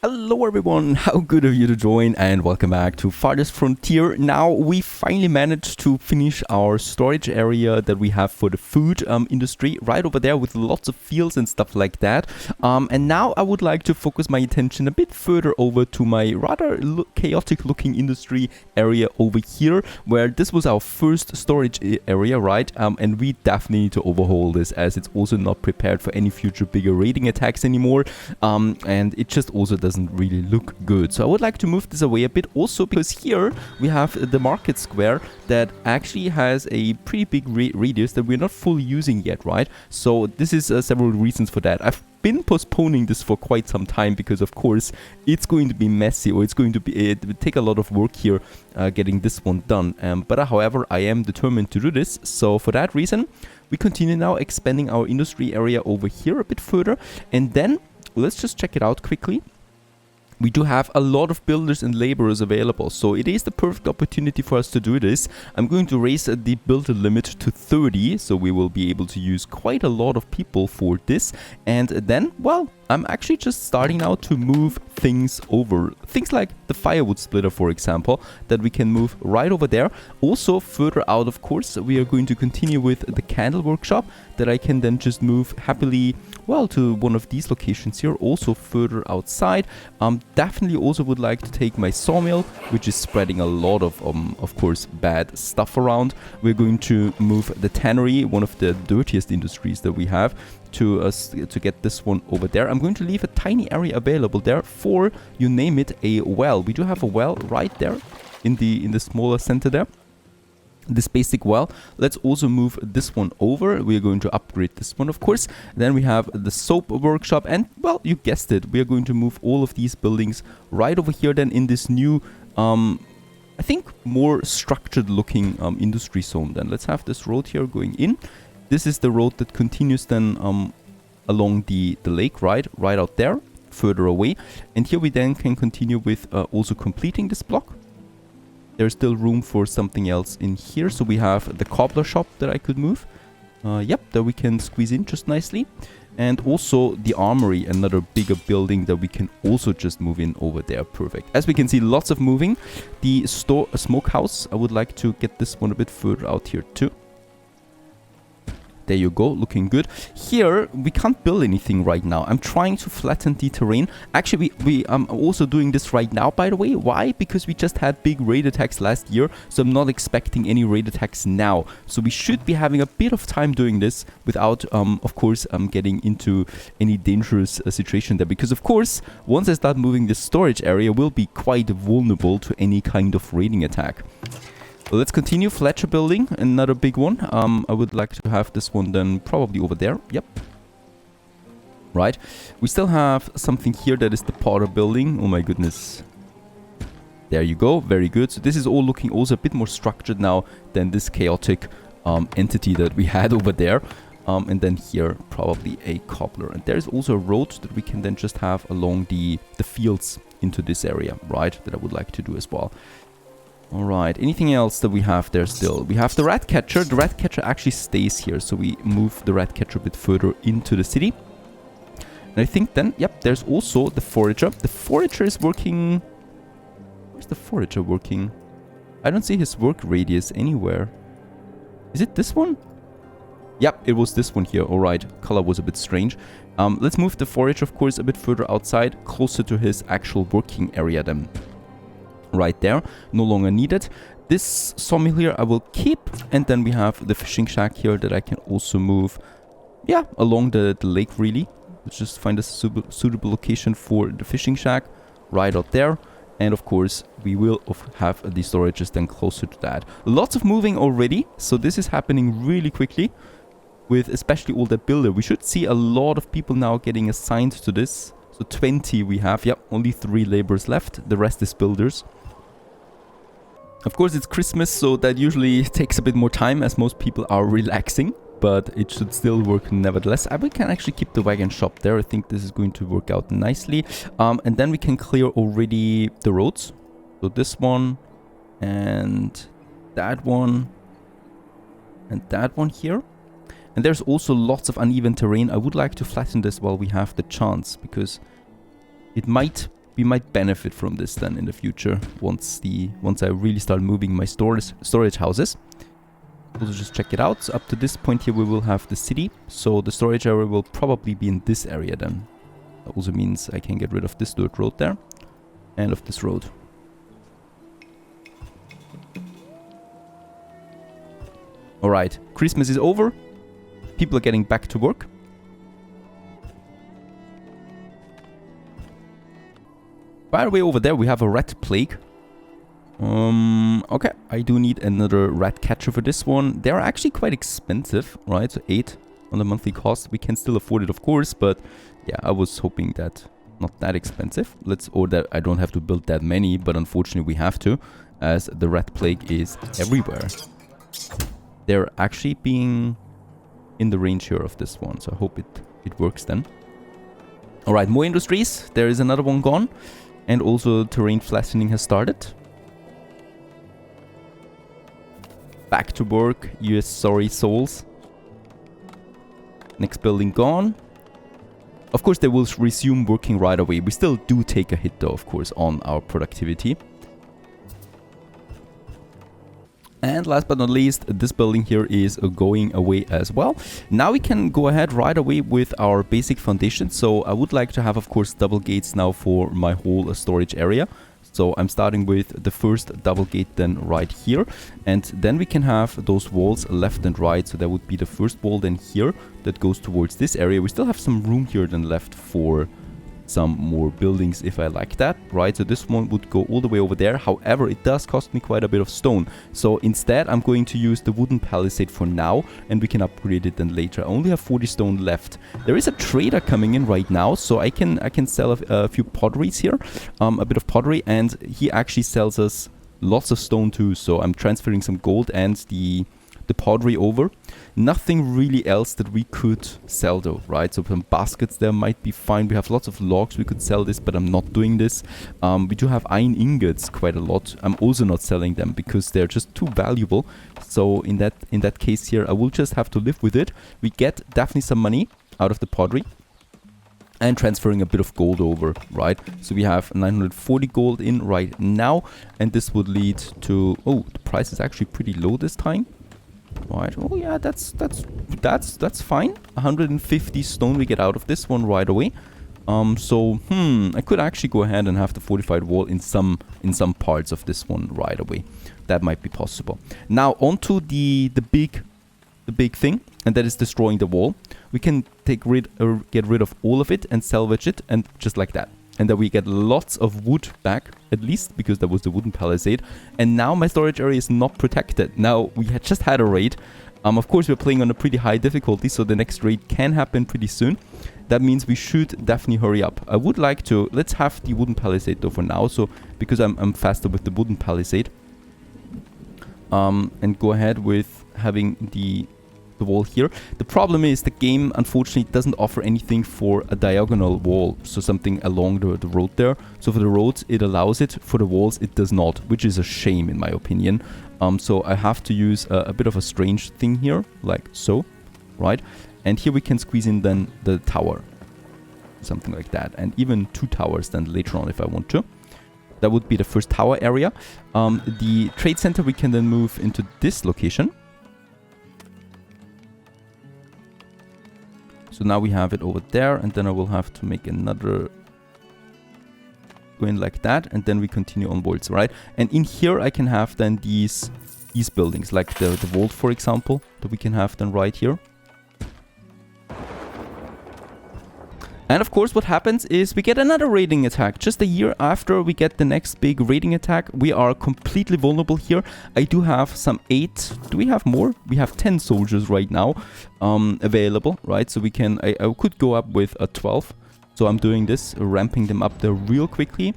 Hello everyone, how good of you to join and welcome back to Farthest Frontier. Now we finally managed to finish our storage area that we have for the food industry right over there with lots of fields and stuff like that. And now I would like to focus my attention a bit further over to my rather chaotic looking industry area over here, where this was our first storage area, right? And we definitely need to overhaul this as it's also not prepared for any future bigger raiding attacks anymore. And it just also doesn't really look good. So I would like to move this away a bit also because here we have the market square that actually has a pretty big radius that we're not fully using yet, right? So this is several reasons for that. I've been postponing this for quite some time because of course it's going to be messy, or it's going to be it would take a lot of work here getting this one done. But however, I am determined to do this. So for that reason, we continue now expanding our industry area over here a bit further, and then let's just check it out quickly. We do have a lot of builders and laborers available, so it is the perfect opportunity for us to do this. I'm going to raise the builder limit to 30, so we will be able to use quite a lot of people for this. And then, well, I'm actually just starting now to move things over. Things like the firewood splitter, for example, that we can move right over there. Also, further out, of course, we are going to continue with the candle workshop that I can then just move happily, well, to one of these locations here, also further outside. Definitely also would like to take my sawmill, which is spreading a lot of course, bad stuff around. We're going to move the tannery, one of the dirtiest industries that we have, to get this one over there. I'm going to leave a tiny area available there for, you name it, a well. We do have a well right there in the smaller center there. This basic well. Let's also move this one over. We are going to upgrade this one, of course. Then we have the soap workshop, and well, you guessed it, we are going to move all of these buildings right over here then in this new I think more structured looking industry zone. Then let's have this road here going in. This is the road that continues then along the lake, right out there, further away. And here we then can continue with also completing this block. There's still room for something else in here. So we have the cobbler shop that I could move. Yep, that we can squeeze in just nicely. And also the armory, another bigger building that we can also just move in over there. Perfect. As we can see, lots of moving. The smokehouse, I would like to get this one a bit further out here too. There you go, looking good. Here, we can't build anything right now. I'm trying to flatten the terrain. Actually, we also doing this right now, by the way. Why? Because we just had big raid attacks last year, so I'm not expecting any raid attacks now. So we should be having a bit of time doing this without, of course, getting into any dangerous situation there. Because, of course, once I start moving this storage area, we'll be quite vulnerable to any kind of raiding attack. Let's continue. Fletcher building, another big one. I would like to have this one then probably over there. Yep. Right. We still have something here that is the Potter building. Oh my goodness. There you go. Very good. So this is all looking also a bit more structured now than this chaotic entity that we had over there. And then here probably a cobbler. And there's also a road that we can then just have along the fields into this area, right? That I would like to do as well. Alright, anything else that we have there still? We have the rat catcher. The rat catcher actually stays here, so we move the rat catcher a bit further into the city. And I think then, yep, there's also the forager. The forager is working... Where's the forager working? I don't see his work radius anywhere. Is it this one? Yep, it was this one here. Alright, color was a bit strange. Let's move the forager, of course, a bit further outside, closer to his actual working area then. Right there, no longer needed. This sawmill here I will keep, and then we have the fishing shack here that I can also move, yeah, along the lake really. Let's just find a suitable location for the fishing shack right out there. And of course we will have the storages then closer to that. Lots of moving already, so this is happening really quickly with especially all the builder. We should see a lot of people now getting assigned to this. So 20 we have, yep, only 3 laborers left, the rest is builders. Of course, it's Christmas, so that usually takes a bit more time as most people are relaxing, but it should still work nevertheless. We can actually keep the wagon shop there. I think this is going to work out nicely. And then we can clear already the roads. So this one and that one and that one here. And there's also lots of uneven terrain. I would like to flatten this while we have the chance, because it might we might benefit from this then in the future once I really start moving my storage houses. Also just check it out. So up to this point here we will have the city. So the storage area will probably be in this area then. That also means I can get rid of this dirt road there and of this road. Alright, Christmas is over. People are getting back to work. By the way, over there we have a rat plague. Okay, I do need another rat catcher for this one. They're actually quite expensive, right? So 8 on the monthly cost. We can still afford it, of course, but yeah, I was hoping that not that expensive. Or that I don't have to build that many, but unfortunately we have to, as the rat plague is everywhere. They're actually being in the range here of this one, so I hope it works then. Alright, more industries. There is another one gone. And also terrain flattening has started. Back to work, US sorry souls. Next building gone. Of course they will resume working right away. We still do take a hit though, of course, on our productivity. And last but not least, this building here is going away as well. Now we can go ahead right away with our basic foundation. So I would like to have, of course, double gates now for my whole storage area. So I'm starting with the first double gate then right here. And then we can have those walls left and right. So that would be the first wall then here that goes towards this area. We still have some room here then left for some more buildings if I like that, right? So this one would go all the way over there. However, it does cost me quite a bit of stone. So instead, I'm going to use the wooden palisade for now, and we can upgrade it then later. I only have 40 stone left. There is a trader coming in right now, so I can sell a few potteries here, a bit of pottery, and he actually sells us lots of stone too. So I'm transferring some gold and the pottery over. Nothing really else that we could sell though, right? So some baskets there might be fine. We have lots of logs we could sell this, but I'm not doing this. We do have iron ingots quite a lot. I'm also not selling them because they're just too valuable. So in that case here, I will just have to live with it. We get definitely some money out of the pottery and transferring a bit of gold over, right? So we have 940 gold in right now, and this would lead to, oh, the price is actually pretty low this time. Right, oh yeah, that's fine. 150 stone we get out of this one right away. I could actually go ahead and have the fortified wall in some parts of this one right away. That might be possible. Now onto the big thing, and that is destroying the wall. We can get rid of all of it and salvage it, and just like that. And then we get lots of wood back, at least, because that was the wooden palisade. And now my storage area is not protected. Now, we had just had a raid. Of course, we're playing on a pretty high difficulty, so the next raid can happen pretty soon. That means we should definitely hurry up. I would like to... Let's have the wooden palisade, though, for now. So, because I'm faster with the wooden palisade. And go ahead with having the wall here. The problem is the game unfortunately doesn't offer anything for a diagonal wall, so something along the road there. So for the roads it allows it, for the walls it does not, which is a shame in my opinion. So I have to use a bit of a strange thing here, like so, right? And here we can squeeze in then the tower, something like that, and even 2 towers then later on if I want to. That would be the first tower area. The trade center we can then move into this location. So now we have it over there, and then I will have to make another go in like that, and then we continue onwards, right? And in here I can have then these buildings, like the vault, for example, that we can have then right here. And of course what happens is we get another raiding attack. Just a year after we get the next big raiding attack, we are completely vulnerable here. I do have some 8. Do we have more? We have 10 soldiers right now available, right? So we can, I could go up with a 12. So I'm doing this, ramping them up there real quickly.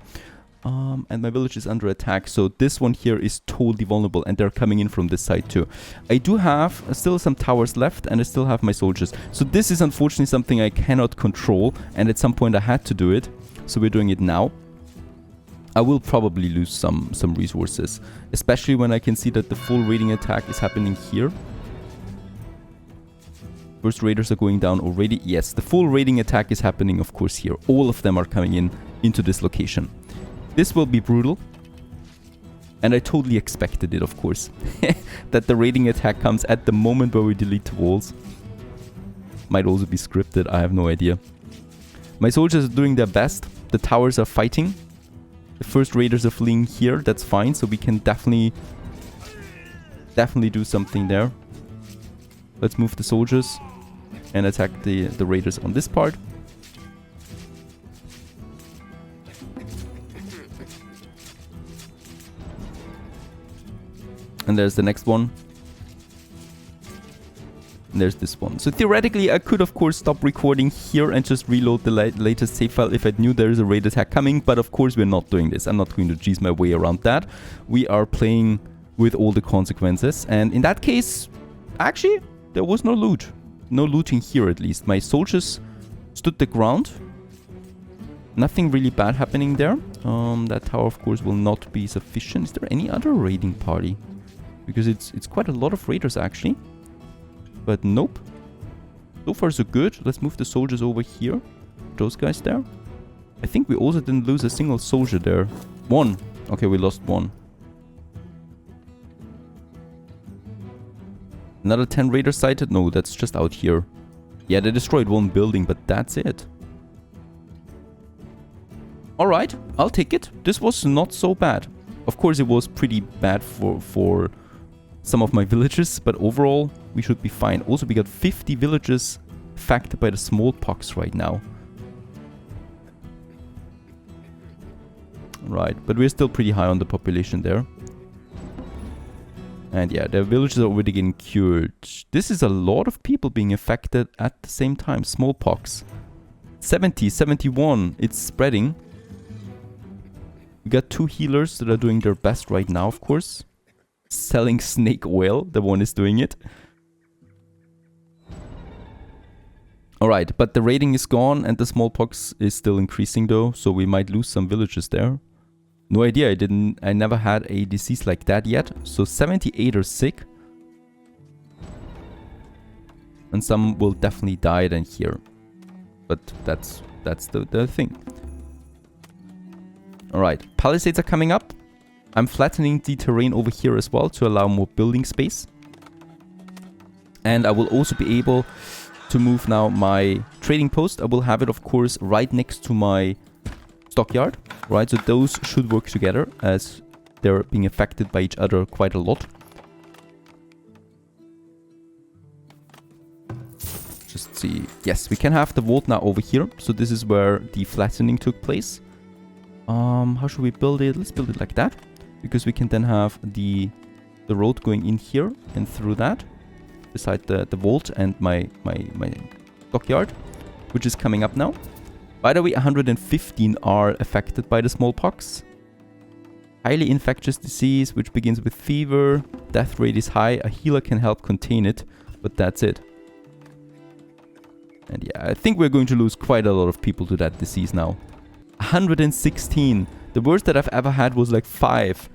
And my village is under attack, so this one here is totally vulnerable, and they're coming in from this side too. I do have still some towers left, and I still have my soldiers. So this is unfortunately something I cannot control, and at some point I had to do it. So we're doing it now. I will probably lose some resources, especially when I can see that the full raiding attack is happening here. First raiders are going down already. Yes, the full raiding attack is happening, of course, here. All of them are coming in into this location. This will be brutal. And I totally expected it, of course. That the raiding attack comes at the moment where we delete the walls. Might also be scripted, I have no idea. My soldiers are doing their best. The towers are fighting. The first raiders are fleeing here, that's fine. So we can definitely do something there. Let's move the soldiers and attack the raiders on this part. And there's the next one. And there's this one. So theoretically, I could of course stop recording here and just reload the latest save file if I knew there is a raid attack coming. But of course, we're not doing this. I'm not going to cheese my way around that. We are playing with all the consequences. And in that case, actually, there was no loot. No looting here at least. My soldiers stood the ground. Nothing really bad happening there. That tower of course will not be sufficient. Is there any other raiding party? Because it's quite a lot of raiders actually. But nope. So far so good. Let's move the soldiers over here. Those guys there. I think we also didn't lose a single soldier there. One. Okay, we lost one. Another 10 raiders sighted? No, that's just out here. Yeah, they destroyed one building, but that's it. Alright, I'll take it. This was not so bad. Of course, it was pretty bad for some of my villages, but overall, we should be fine. Also, we got 50 villages affected by the smallpox right now. Right, but we're still pretty high on the population there. And yeah, the villages are already getting cured. This is a lot of people being affected at the same time. Smallpox. 70, 71. It's spreading. We got 2 healers that are doing their best right now, of course. Selling snake oil. The one is doing it. Alright, but the raiding is gone and the smallpox is still increasing though. So we might lose some villages there. No idea, I never had a disease like that yet. So 78 are sick. And some will definitely die then here. But that's the thing. Alright, palisades are coming up. I'm flattening the terrain over here as well to allow more building space. And I will also be able to move now my trading post. I will have it of course right next to my stockyard, right? So those should work together as they're being affected by each other quite a lot. Just see. Yes, we can have the vault now over here. So this is where the flattening took place. How should we build it? Let's build it like that. Because we can then have the road going in here and through that. Beside the vault and my stockyard, which is coming up now. By the way, 115 are affected by the smallpox. Highly infectious disease, which begins with fever. Death rate is high. A healer can help contain it, but that's it. And yeah, I think we're going to lose quite a lot of people to that disease now. 116. The worst that I've ever had was like 5.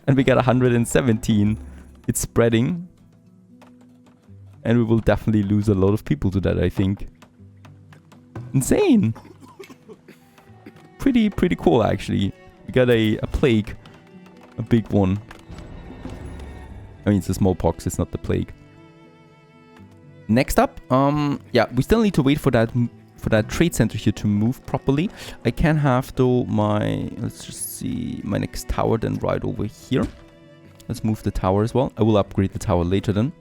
And we got 117. It's spreading. And we will definitely lose a lot of people to that, I think. Insane! Pretty cool, actually. We got a plague. A big one. I mean, it's a smallpox, it's not the plague. Next up, yeah, we still need to wait for that trade center here to move properly. I can have, though, let's just see, my next tower then right over here. Let's move the tower as well. I will upgrade the tower later then.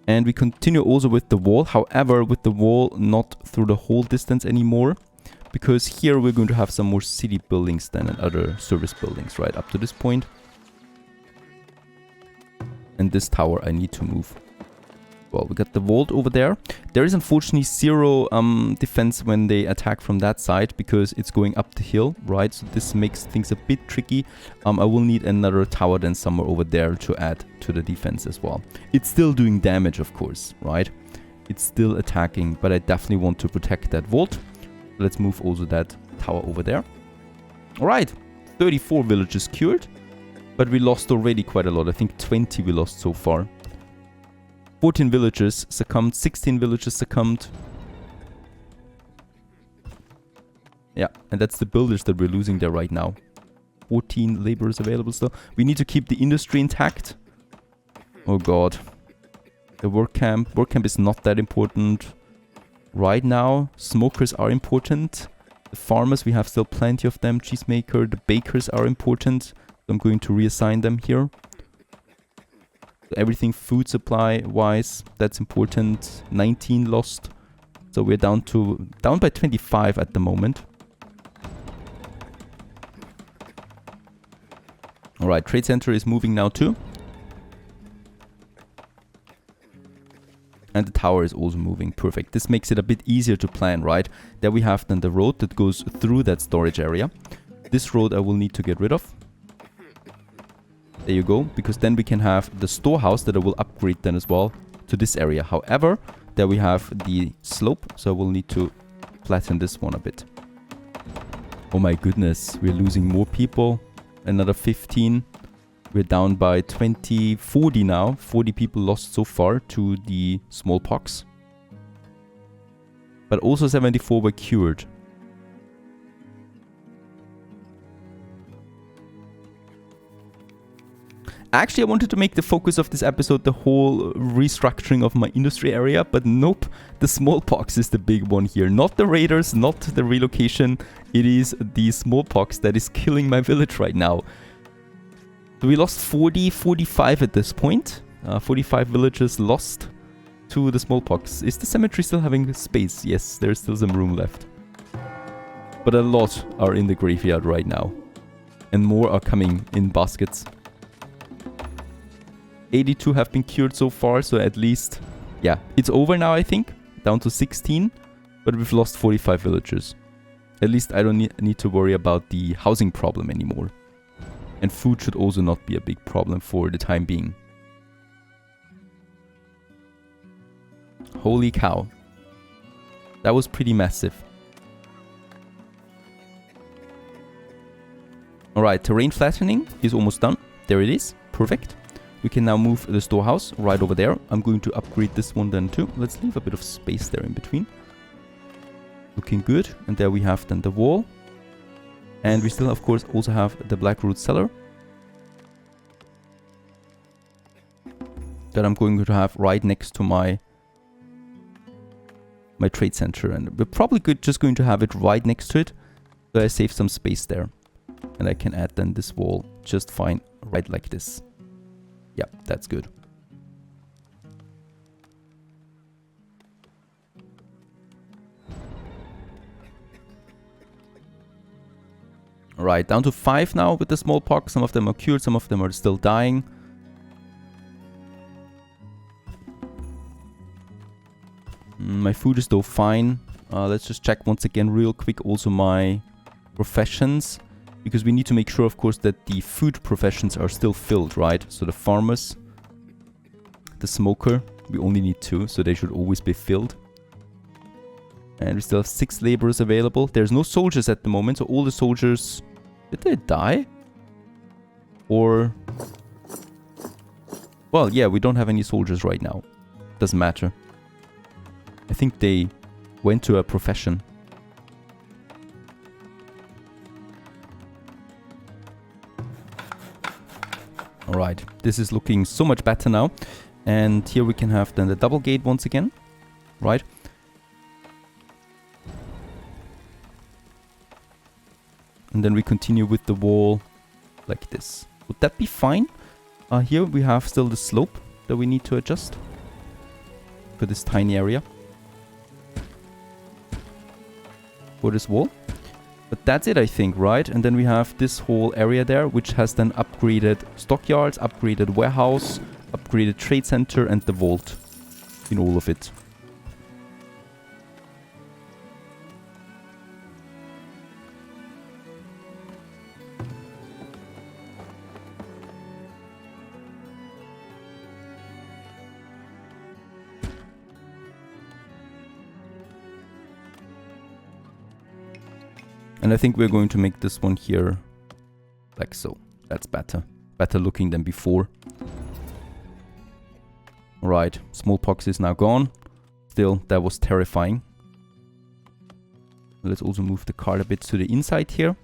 And we continue also with the wall. However, with the wall not through the whole distance anymore. Because here we're going to have some more city buildings then and other service buildings right up to this point. And this tower I need to move. Well, we got the vault over there. There is unfortunately 0 defense when they attack from that side because it's going up the hill, right? So this makes things a bit tricky. I will need another tower then somewhere over there to add to the defense as well. It's still doing damage, of course, right? It's still attacking, but I definitely want to protect that vault. Let's move also that tower over there. All right, 34 villages cured, but we lost already quite a lot. I think 20 we lost so far. 14 villages succumbed, 16 villages succumbed. Yeah, and that's the builders that we're losing there right now. 14 laborers available still. We need to keep the industry intact. Oh god. The work camp. Work camp is not that important right now. Smokers are important. The farmers, we have still plenty of them. Cheesemaker, the bakers are important. So I'm going to reassign them here. Everything food supply wise, that's important. 19 lost. So we're down by 25 at the moment. Alright, trade center is moving now too. And the tower is also moving. Perfect. This makes it a bit easier to plan, right? There we have then the road that goes through that storage area. This road I will need to get rid of. There you go. Because then we can have the storehouse that I will upgrade then as well to this area. However, there we have the slope. So I will need to flatten this one a bit. Oh my goodness. We're losing more people. Another 15. We're down by 40 now. 40 people lost so far to the smallpox. But also 74 were cured. Actually, I wanted to make the focus of this episode the whole restructuring of my industry area, but nope, the smallpox is the big one here. Not the raiders, not the relocation. It is the smallpox that is killing my village right now. So we lost 45 at this point. 45 villagers lost to the smallpox. Is the cemetery still having space? Yes, there's still some room left. But a lot are in the graveyard right now. And more are coming in baskets. 82 have been cured so far, so at least, yeah, it's over now, I think. Down to 16, but we've lost 45 villagers. At least I don't need to worry about the housing problem anymore. And food should also not be a big problem for the time being. Holy cow. That was pretty massive. Alright, terrain flattening is almost done. There it is. Perfect. We can now move the storehouse right over there. I'm going to upgrade this one then too. Let's leave a bit of space there in between. Looking good. And there we have then the wall. And we still, of course, also have the Blackroot cellar. That I'm going to have right next to my trade center. And we're probably just going to have it right next to it. So I save some space there. And I can add then this wall just fine right like this. Yeah, that's good. Alright, down to 5 now with the smallpox. Some of them are cured, some of them are still dying. My food is though fine. Let's just check once again real quick also my professions. Because we need to make sure, of course, that the food professions are still filled, right? So the farmers, the smoker, we only need 2, so they should always be filled. And we still have 6 laborers available. There's no soldiers at the moment, so all the soldiers... Did they die? Or... Well, yeah, we don't have any soldiers right now. Doesn't matter. I think they went to a profession. Alright, this is looking so much better now. And here we can have then the double gate once again. Right. And then we continue with the wall like this. Would that be fine? Here we have still the slope that we need to adjust for this tiny area. For this wall. But that's it, I think, right? And then we have this whole area there, which has then upgraded stockyards, upgraded warehouse, upgraded trade center, and the vault in all of it. And I think we're going to make this one here like so. That's better. Better looking than before. Right, smallpox is now gone. Still, that was terrifying. Let's also move the cart a bit to the inside here.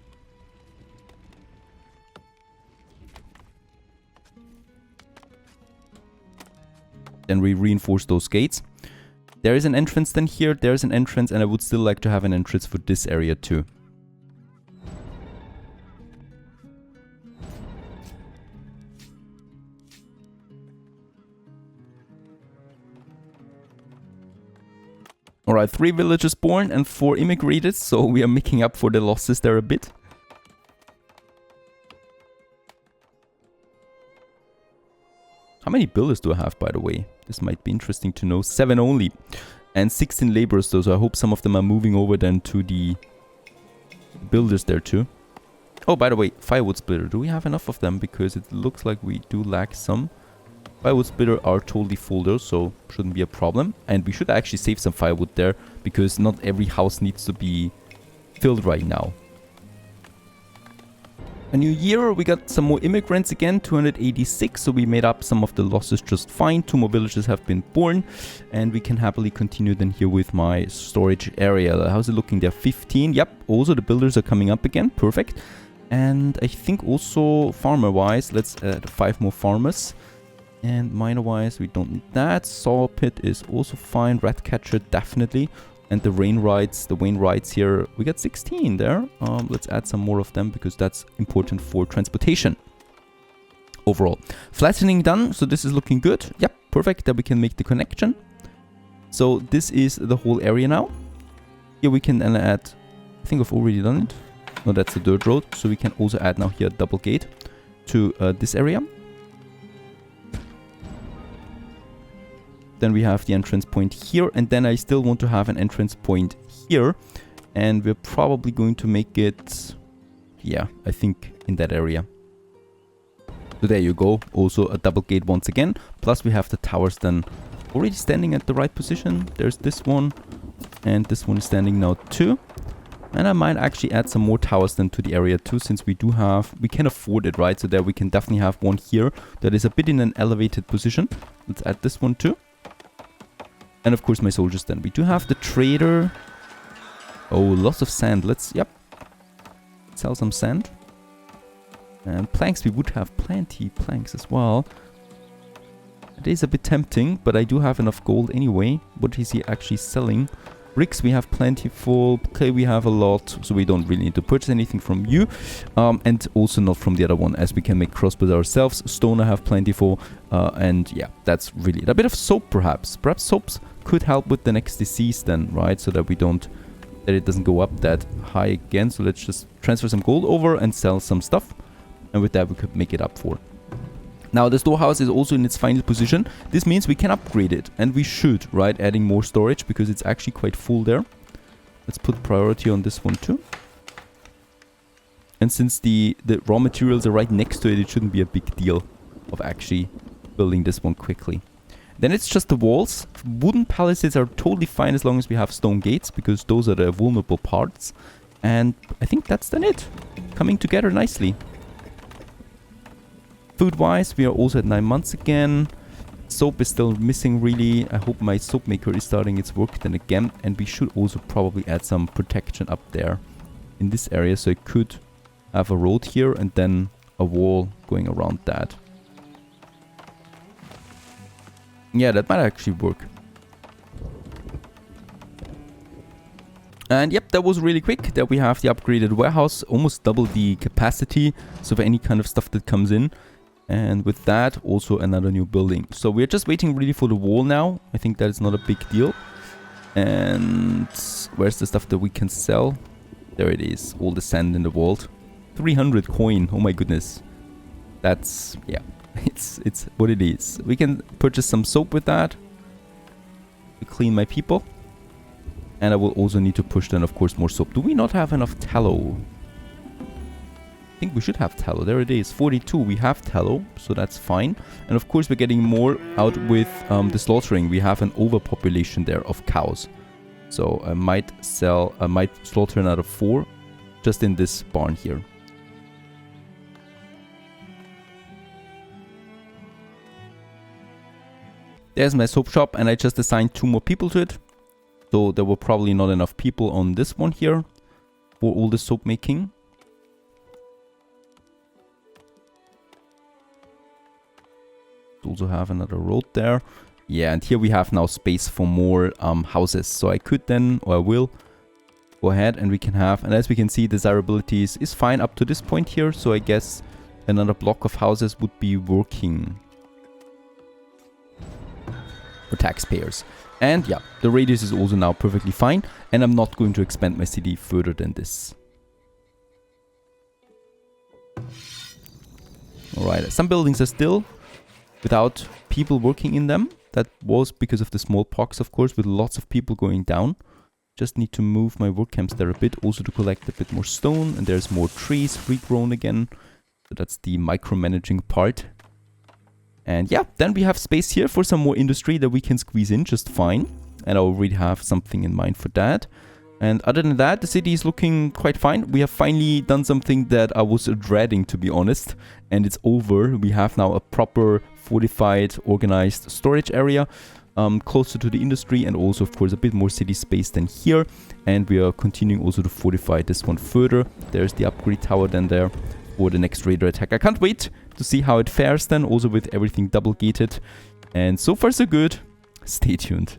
Then we reinforce those gates. There is an entrance then here, there's an entrance, and I would still like to have an entrance for this area too. Alright, 3 villagers born and 4 immigrated, so we are making up for the losses there a bit. How many builders do I have, by the way? This might be interesting to know. 7 only. And 16 laborers though, so I hope some of them are moving over then to the builders there too. Oh, by the way, firewood splitter. Do we have enough of them? Because it looks like we do lack some. Firewood splitter are totally full though, so shouldn't be a problem. And we should actually save some firewood there, because not every house needs to be filled right now. A new year, we got some more immigrants again, 286, so we made up some of the losses just fine. 2 more villages have been born, and we can happily continue then here with my storage area. How's it looking there? 15, yep, also the builders are coming up again, perfect. And I think also farmer-wise, let's add 5 more farmers. And miner-wise, we don't need that. Saw pit is also fine, rat catcher definitely. And the Wainwrights here, we got 16 there. Let's add some more of them because that's important for transportation. Overall, flattening done, so this is looking good. Yep, perfect, that we can make the connection. So this is the whole area now. Here we can then add, I think I've already done it. No, that's the dirt road. So we can also add now here a double gate to this area. Then we have the entrance point here, and then I still want to have an entrance point here, and we're probably going to make it, yeah, I think in that area. So there you go, also a double gate once again, plus we have the towers then already standing at the right position. There's this one, and this one is standing now too. And I might actually add some more towers then to the area too, since we can afford it, right? So there we can definitely have one here that is a bit in an elevated position. Let's add this one too. And of course my soldiers then. We do have the trader. Oh, lots of sand. Let's, yep. Sell some sand. And planks, we would have plenty planks as well. It is a bit tempting, but I do have enough gold anyway. What is he actually selling? Bricks, we have plentiful. Clay, we have a lot, so we don't really need to purchase anything from you. And also not from the other one, as we can make crossbows ourselves. Stone, I have plentiful. And yeah, that's really it. A bit of soap, perhaps. Perhaps soaps could help with the next disease then, right? So that that it doesn't go up that high again. So let's just transfer some gold over and sell some stuff. And with that, we could make it up for. Now, the storehouse is also in its final position. This means we can upgrade it. And we should, right? Adding more storage because it's actually quite full there. Let's put priority on this one too. And since the raw materials are right next to it, it shouldn't be a big deal of actually building this one quickly. Then it's just the walls. Wooden palisades are totally fine as long as we have stone gates, because those are the vulnerable parts. And I think that's then it. Coming together nicely. Food-wise, we are also at 9 months again. Soap is still missing really. I hope my soap maker is starting its work then again. And we should also probably add some protection up there in this area. So I could have a road here and then a wall going around that. Yeah, that might actually work. And yep, that was really quick. There we have the upgraded warehouse, almost double the capacity. So for any kind of stuff that comes in. And with that, also another new building. So we're just waiting really for the wall now. I think that is not a big deal. And where's the stuff that we can sell? There it is, all the sand in the vault. 300 coin, oh my goodness. That's, yeah. It's what it is. We can purchase some soap with that to clean my people. And I will also need to push then, of course, more soap. Do we not have enough tallow? I think we should have tallow. There it is. 42. We have tallow, so that's fine. And of course, we're getting more out with the slaughtering. We have an overpopulation there of cows. So I might slaughter another 4 just in this barn here. There's my soap shop, and I just assigned 2 more people to it. So there were probably not enough people on this one here for all the soap making. Also have another road there. Yeah, and here we have now space for more houses. So I could then, or I will, go ahead and we can have, and as we can see, desirability is fine up to this point here. So I guess another block of houses would be working for taxpayers. And yeah, the radius is also now perfectly fine. And I'm not going to expand my city further than this. Alright, some buildings are still without people working in them. That was because of the smallpox, of course, with lots of people going down. Just need to move my work camps there a bit, also to collect a bit more stone. And there's more trees regrown again. So that's the micromanaging part. And yeah, then we have space here for some more industry that we can squeeze in just fine. And I already have something in mind for that. And other than that, the city is looking quite fine. We have finally done something that I was dreading, to be honest. And it's over. We have now a proper fortified, organized storage area. Closer to the industry and also, of course, a bit more city space than here. And we are continuing also to fortify this one further. There's the upgrade tower then there for the next raider attack. I can't wait to see how it fares then, also with everything double gated. And so far so good. Stay tuned.